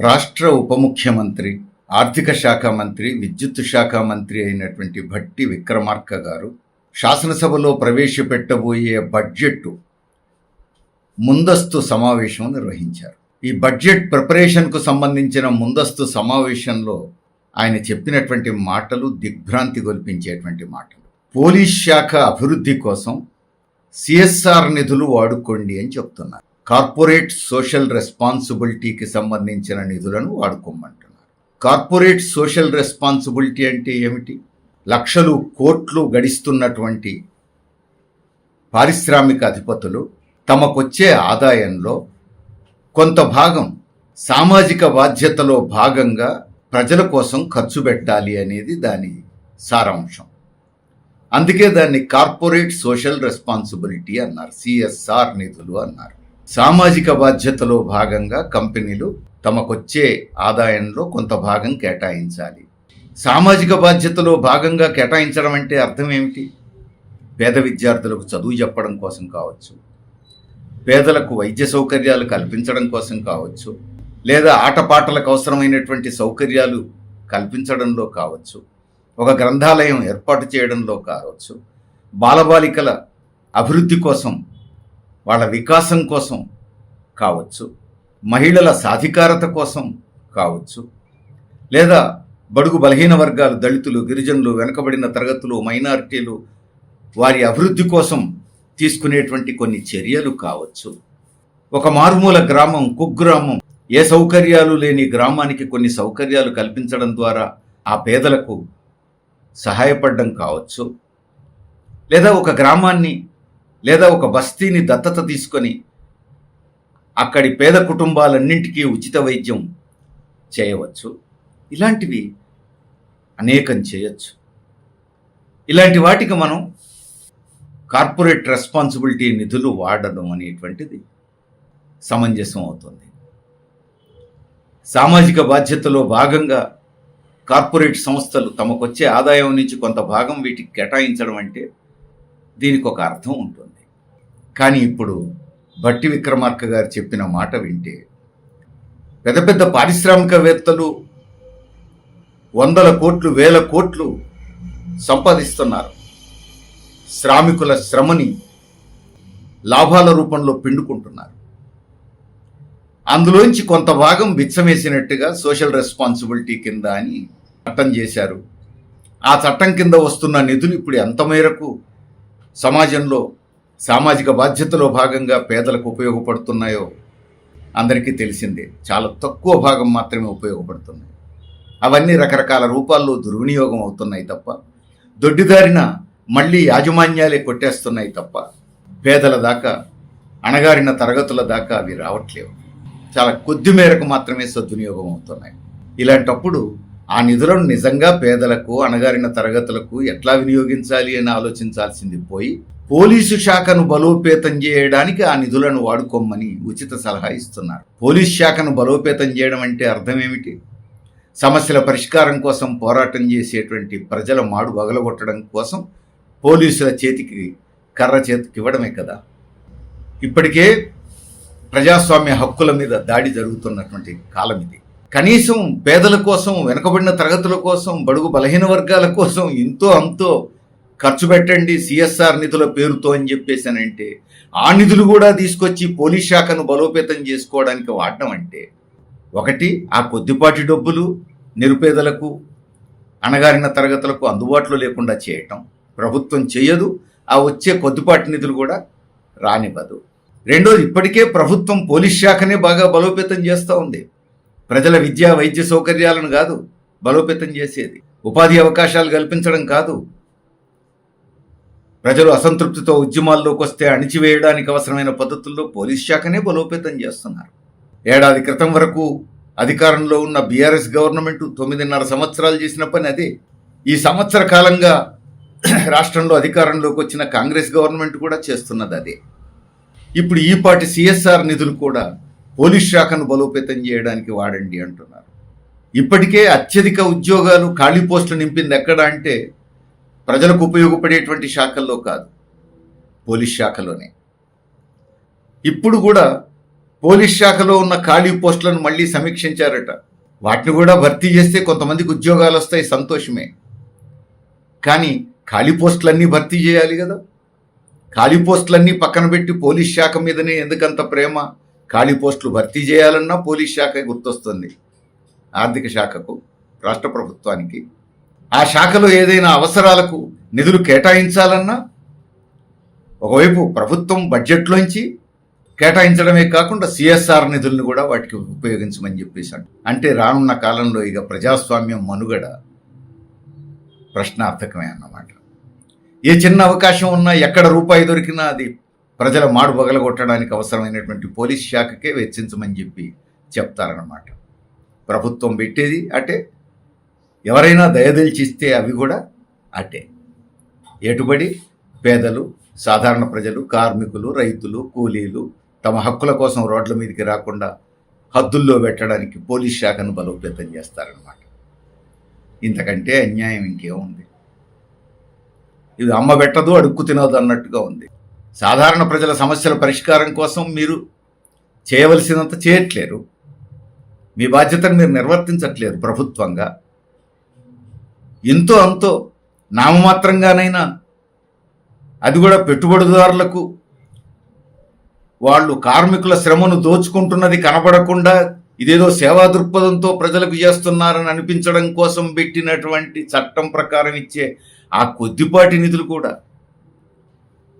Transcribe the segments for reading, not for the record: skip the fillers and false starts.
రాష్ట్ర ఉప ముఖ్యమంత్రి, ఆర్థిక శాఖ మంత్రి, విద్యుత్ శాఖ మంత్రి అయినటువంటి భట్టి విక్రమార్క గారు శాసనసభలో ప్రవేశపెట్టబోయే బడ్జెట్ ముందస్తు సమావేశం నిర్వహించారు. ఈ బడ్జెట్ ప్రిపరేషన్కు సంబంధించిన ముందస్తు సమావేశంలో ఆయన చెప్పినటువంటి మాటలు దిగ్భ్రాంతి గొల్పించేటువంటి మాటలు. పోలీస్ శాఖ అభివృద్ధి కోసం సిఎస్ఆర్ నిధులు వాడుకోండి అని చెప్తున్నారు. కార్పొరేట్ సోషల్ రెస్పాన్సిబిలిటీకి సంబంధించిన నిధులను వాడుకోమంటున్నారు. కార్పొరేట్ సోషల్ రెస్పాన్సిబిలిటీ అంటే ఏమిటి? లక్షలు కోట్లు గడిస్తున్నటువంటి పారిశ్రామిక అధిపతులు తమకొచ్చే ఆదాయంలో కొంత భాగం సామాజిక బాధ్యతలో భాగంగా ప్రజల కోసం ఖర్చు పెట్టాలి అనేది దాని సారాంశం. అందుకే దాన్ని కార్పొరేట్ సోషల్ రెస్పాన్సిబిలిటీ అన్నారు, సిఎస్ఆర్ నిధులు అన్నారు. సామాజిక బాధ్యతలో భాగంగా కంపెనీలు తమకొచ్చే ఆదాయంలో కొంత భాగం కేటాయించాలి. సామాజిక బాధ్యతలో భాగంగా కేటాయించడం అంటే అర్థం ఏమిటి? పేద విద్యార్థులకు చదువు చెప్పడం కోసం కావచ్చు, పేదలకు వైద్య సౌకర్యాలు కల్పించడం కోసం కావచ్చు, లేదా ఆటపాటలకు అవసరమైనటువంటి సౌకర్యాలు కల్పించడంలో కావచ్చు, ఒక గ్రంథాలయం ఏర్పాటు చేయడంలో కావచ్చు, బాలబాలికల అభివృద్ధి కోసం, వాళ్ళ వికాసం కోసం కావచ్చు, మహిళల సాధికారత కోసం కావచ్చు, లేదా బడుగు బలహీన వర్గాలు, దళితులు, గిరిజనులు, వెనుకబడిన తరగతులు, మైనారిటీలు వారి అభివృద్ధి కోసం తీసుకునేటువంటి కొన్ని చర్యలు కావచ్చు. ఒక మారుమూల గ్రామం, కుగ్రామం, ఏ సౌకర్యాలు లేని గ్రామానికి కొన్ని సౌకర్యాలు కల్పించడం ద్వారా ఆ పేదలకు సహాయపడడం కావచ్చు, లేదా ఒక గ్రామాన్ని లేదా ఒక బస్తీని దత్తత తీసుకొని అక్కడి పేద కుటుంబాలన్నింటికీ ఉచిత వైద్యం చేయవచ్చు. ఇలాంటివి అనేకం చేయొచ్చు. ఇలాంటి వాటికి మనం కార్పొరేట్ రెస్పాన్సిబిలిటీ నిధులు వాడడం అనేటువంటిది సమంజసం అవుతుంది. సామాజిక బాధ్యతలో భాగంగా కార్పొరేట్ సంస్థలు తమకొచ్చే ఆదాయం నుంచి కొంత భాగం వీటికి కేటాయించడం అంటే దీనికి ఒక అర్థం ఉంటుంది. కానీ ఇప్పుడు భట్టి విక్రమార్క గారు చెప్పిన మాట వింటే పెద్ద పెద్ద పారిశ్రామికవేత్తలు వందల కోట్లు, వేల కోట్లు సంపాదిస్తున్నారు. శ్రామికుల శ్రమని లాభాల రూపంలో పిండుకుంటున్నారు. అందులోంచి కొంత భాగం బిచ్చమేసినట్టుగా సోషల్ రెస్పాన్సిబిలిటీ కింద అని చట్టం చేశారు. ఆ చట్టం కింద వస్తున్న నిధులు ఇప్పుడు ఎంత మేరకు సమాజంలో సామాజిక బాధ్యతలో భాగంగా పేదలకు ఉపయోగపడుతున్నాయో అందరికీ తెలిసిందే. చాలా తక్కువ భాగం మాత్రమే ఉపయోగపడుతున్నాయి. అవన్నీ రకరకాల రూపాల్లో దుర్వినియోగం అవుతున్నాయి తప్ప, దొడ్డిదారిన మళ్ళీ యాజమాన్యాలే కొట్టేస్తున్నాయి తప్ప పేదల దాకా, అణగారిన తరగతుల దాకా అవి రావట్లేవు. చాలా కొద్ది మేరకు మాత్రమే సద్వినియోగం అవుతున్నాయి. ఇలాంటప్పుడు ఆ నిధులను నిజంగా పేదలకు, అణగారిన తరగతులకు ఎట్లా వినియోగించాలి అని ఆలోచించాల్సింది పోయి పోలీసు శాఖను బలోపేతం చేయడానికి ఆ నిధులను వాడుకోమని ఉచిత సలహా ఇస్తున్నారు. పోలీస్ శాఖను బలోపేతం చేయడం అంటే అర్థం ఏమిటి? సమస్యల పరిష్కారం కోసం పోరాటం చేసేటువంటి ప్రజల మాడు వగలగొట్టడం కోసం పోలీసుల చేతికి కర్ర చేతికి ఇవ్వడమే కదా. ఇప్పటికే ప్రజాస్వామ్య హక్కుల మీద దాడి జరుగుతున్నటువంటి కాలం ఇది. కనీసం పేదల కోసం, వెనుకబడిన తరగతుల కోసం, బడుగు బలహీన వర్గాల కోసం ఇంతో అంతో ఖర్చు పెట్టండి సిఎస్ఆర్ నిధుల పేరుతో అని చెప్పేసానంటే, ఆ నిధులు కూడా తీసుకొచ్చి పోలీస్ శాఖను బలోపేతం చేసుకోవడానికి వాడడం అంటే, ఒకటి ఆ కొద్దిపాటి డబ్బులు నిరుపేదలకు, అణగారిన తరగతులకు అందుబాటులో లేకుండా చేయటం ప్రభుత్వం చేయదు. ఆ వచ్చే కొద్దిపాటి నిధులు కూడా రానివ్వదు. రెండోది, ఇప్పటికే ప్రభుత్వం పోలీస్ శాఖనే బాగా బలోపేతం చేస్తూ ఉంది. ప్రజల విద్యా వైద్య సౌకర్యాలను కాదు బలోపేతం చేసేది, ఉపాధి అవకాశాలు కల్పించడం కాదు, ప్రజలు అసంతృప్తితో ఉద్యమాల్లోకి వస్తే అణిచివేయడానికి అవసరమైన పద్ధతుల్లో పోలీస్ శాఖనే బలోపేతం చేస్తున్నారు. ఏడాది క్రితం వరకు అధికారంలో ఉన్న బీఆర్ఎస్ గవర్నమెంట్ 9.5 సంవత్సరాలు చేసిన పని అదే. ఈ సంవత్సర కాలంగా రాష్ట్రంలో అధికారంలోకి వచ్చిన కాంగ్రెస్ గవర్నమెంట్ కూడా చేస్తున్నది అదే. ఇప్పుడు ఈ పాటి సిఎస్ఆర్ నిధులు కూడా పోలీస్ శాఖను బలోపేతం చేయడానికి వాడండి అంటున్నారు. ఇప్పటికే అత్యధిక ఉద్యోగాలు, ఖాళీ పోస్టులు నింపింది ఎక్కడ అంటే ప్రజలకు ఉపయోగపడేటువంటి శాఖల్లో కాదు, పోలీస్ శాఖలోనే. ఇప్పుడు కూడా పోలీస్ శాఖలో ఉన్న ఖాళీ పోస్టులను మళ్ళీ సమీక్షించారట. వాటిని కూడా భర్తీ చేస్తే కొంతమందికి ఉద్యోగాలు వస్తాయి, సంతోషమే. కానీ ఖాళీ పోస్టులన్నీ భర్తీ చేయాలి కదా. ఖాళీ పోస్టులన్నీ పక్కన పెట్టి పోలీస్ శాఖ మీదనే ఎందుకంత ప్రేమ? ఖాళీ పోస్టులు భర్తీ చేయాలన్నా పోలీస్ శాఖ గుర్తొస్తుంది ఆర్థిక శాఖకు, రాష్ట్ర ప్రభుత్వానికి. ఆ శాఖలో ఏదైనా అవసరాలకు నిధులు కేటాయించాలన్నా ఒకవైపు ప్రభుత్వం బడ్జెట్లోంచి కేటాయించడమే కాకుండా సిఎస్ఆర్ నిధులను కూడా వాటికి ఉపయోగించమని చెప్పేశాడు. అంటే రానున్న కాలంలో ఇక ప్రజాస్వామ్యం మనుగడ ప్రశ్నార్థకమే అన్నమాట. ఏ చిన్న అవకాశం ఉన్నా, ఎక్కడ రూపాయి దొరికినా అది ప్రజల మాడు బగలగొట్టడానికి అవసరమైనటువంటి పోలీస్ శాఖకే వెచ్చించమని చెప్పి చెప్తారన్నమాట. ప్రభుత్వం పెట్టేది అటే, ఎవరైనా దయదలిచిస్తే అవి కూడా అటే. ఎటుబడి పేదలు, సాధారణ ప్రజలు, కార్మికులు, రైతులు, కూలీలు తమ హక్కుల కోసం రోడ్ల మీదకి రాకుండా హద్దుల్లో పెట్టడానికి పోలీస్ శాఖను బలోపేతం చేస్తారన్నమాట. ఇంతకంటే అన్యాయం ఇంకేముంది? ఇది అమ్మ పెట్టదు అడుక్కు తినదు అన్నట్టుగా ఉంది. సాధారణ ప్రజల సమస్యల పరిష్కారం కోసం మీరు చేయవలసినంత చేయట్లేరు. మీ బాధ్యతను మీరు నిర్వర్తించట్లేరు ప్రభుత్వంగా. ఎంతో అంతో నామమాత్రంగానైనా, అది కూడా పెట్టుబడిదారులకు వాళ్ళు కార్మికుల శ్రమను దోచుకుంటున్నది కనబడకుండా ఇదేదో సేవా దృక్పథంతో ప్రజలకు చేస్తున్నారని అనిపించడం కోసం పెట్టినటువంటి చట్టం ప్రకారం ఇచ్చే ఆ కొద్దిపాటి నిధులు కూడా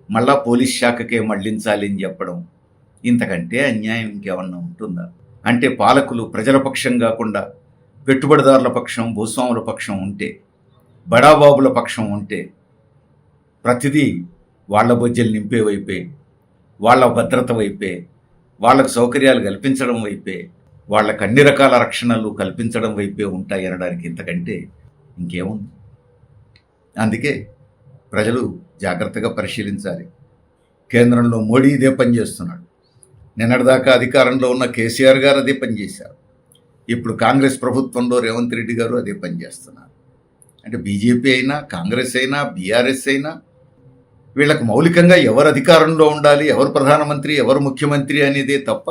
మళ్ళా పోలీస్ శాఖకే మళ్లించాలి అని చెప్పడం ఇంతకంటే అన్యాయం ఇంకేమన్నా ఉంటుందా? అంటే పాలకులు ప్రజల పక్షం కాకుండా పెట్టుబడిదారుల పక్షం, భూస్వాముల పక్షం ఉంటే, బడాబాబుల పక్షం ఉంటే ప్రతిదీ వాళ్ల బొజ్జలు నింపే వైపే, వాళ్ళ భద్రత వైపే, వాళ్లకు సౌకర్యాలు కల్పించడం వైపే, వాళ్ళకు అన్ని రకాల రక్షణలు కల్పించడం వైపే ఉంటాయి అనడానికి ఇంతకంటే ఇంకేముంది? అందుకే ప్రజలు జాగ్రత్తగా పరిశీలించాలి. కేంద్రంలో మోడీ ఇదే పని చేస్తున్నాడు. నిన్నటిదాకా అధికారంలో ఉన్న కేసీఆర్ గారు అదే పని చేశారు. ఇప్పుడు కాంగ్రెస్ ప్రభుత్వంలో రేవంత్ రెడ్డి గారు అదే పని చేస్తున్నారు. అంటే బీజేపీ అయినా, కాంగ్రెస్ అయినా, బీఆర్ఎస్ అయినా వీళ్ళకు మౌలికంగా ఎవరు అధికారంలో ఉండాలి, ఎవరు ప్రధానమంత్రి, ఎవరు ముఖ్యమంత్రి అనేదే తప్ప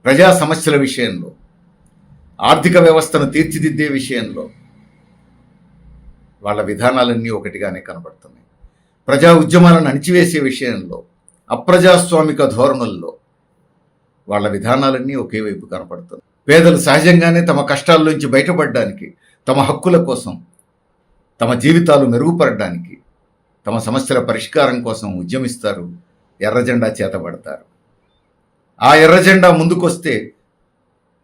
ప్రజా సమస్యల విషయంలో, ఆర్థిక వ్యవస్థను తీర్చిదిద్దే విషయంలో వాళ్ళ విధానాలన్నీ ఒకటిగానే కనబడుతున్నాయి. ప్రజా ఉద్యమాలను అణిచివేసే విషయంలో, అప్రజాస్వామిక ధోరణుల్లో వాళ్ళ విధానాలన్నీ ఒకే వైపు కనపడుతుంది. పేదలు సహజంగానే తమ కష్టాల్లోంచి బయటపడడానికి, తమ హక్కుల కోసం, తమ జీవితాలు మెరుగుపడడానికి, తమ సమస్యల పరిష్కారం కోసం ఉద్యమిస్తారు, ఎర్రజెండా చేతబడతారు. ఆ ఎర్రజెండా ముందుకొస్తే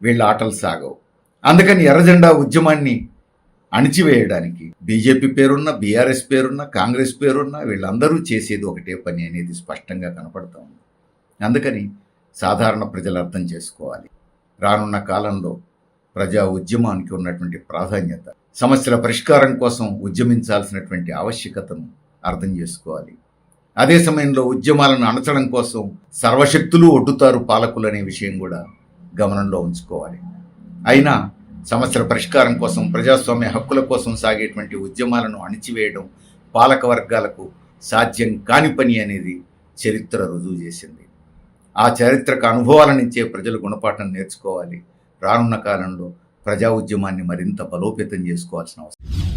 వీళ్ళ ఆటలు సాగవు. అందుకని ఎర్రజెండా ఉద్యమాన్ని అణిచివేయడానికి బీజేపీ పేరున్న, బీఆర్ఎస్ పేరున్న, కాంగ్రెస్ పేరున్న వీళ్ళందరూ చేసేది ఒకటే పని అనేది స్పష్టంగా కనపడతా ఉంది. అందుకని సాధారణ ప్రజలు అర్థం చేసుకోవాలి. రానున్న కాలంలో ప్రజా ఉద్యమానికి ఉన్నటువంటి ప్రాధాన్యత, సమస్యల పరిష్కారం కోసం ఉద్యమించాల్సినటువంటి ఆవశ్యకతను అర్థం చేసుకోవాలి. అదే సమయంలో ఉద్యమాలను అణచడం కోసం సర్వశక్తులు ఒడ్డుతారు పాలకులు అనే విషయం కూడా గమనంలో ఉంచుకోవాలి. అయినా సమస్యల పరిష్కారం కోసం, ప్రజాస్వామ్య హక్కుల కోసం సాగేటువంటి ఉద్యమాలను అణిచివేయడం పాలక వర్గాలకు సాధ్యం కాని పని అనేది చరిత్ర రుజువు చేసింది. ఆ చారిత్రక అనుభవాల నుంచే ప్రజలు గుణపాఠం నేర్చుకోవాలి. రానున్న కాలంలో ప్రజా ఉద్యమాన్ని మరింత బలోపేతం చేసుకోవాల్సిన అవసరం.